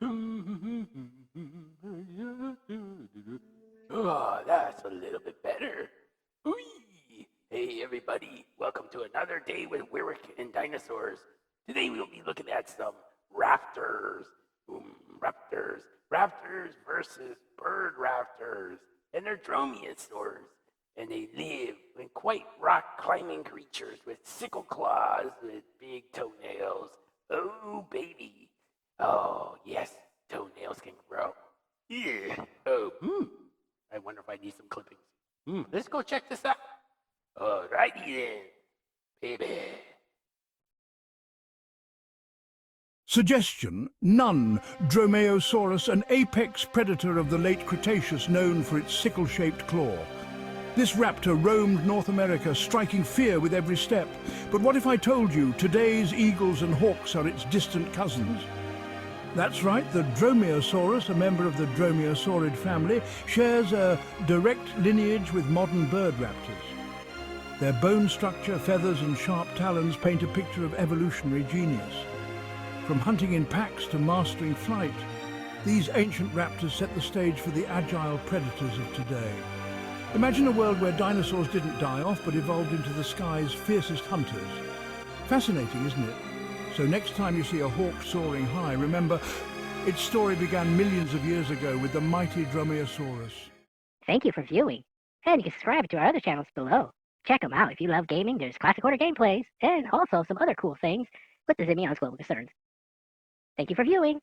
Oh, that's a little bit better. Whee! Hey, everybody. Welcome to another day with Wirwick and Dinosaurs. Today we'll be looking at some raptors. Raptors. Raptors versus bird raptors. And they're dromaeosaurs. And they live in quite rock-climbing creatures with sickle claws with big toenails. Oh, baby. Oh, yes, toenails can grow. Yeah. Oh, I wonder if I need some clippings. Let's go check this out. Alrighty then, baby. Suggestion: none. Dromaeosaurus, an apex predator of the late Cretaceous known for its sickle-shaped claw. This raptor roamed North America, striking fear with every step. But what if I told you today's eagles and hawks are its distant cousins? That's right, the Dromaeosaurus, a member of the Dromaeosaurid family, shares a direct lineage with modern bird raptors. Their bone structure, feathers and sharp talons paint a picture of evolutionary genius. From hunting in packs to mastering flight, these ancient raptors set the stage for the agile predators of today. Imagine a world where dinosaurs didn't die off but evolved into the sky's fiercest hunters. Fascinating, isn't it? So next time you see a hawk soaring high, remember, its story began millions of years ago with the mighty Dromaeosaurus. Thank you for viewing, and you can subscribe to our other channels below. Check them out if you love gaming. There's classic order gameplays, and also some other cool things with the Sinornithosaurus global concerns. Thank you for viewing.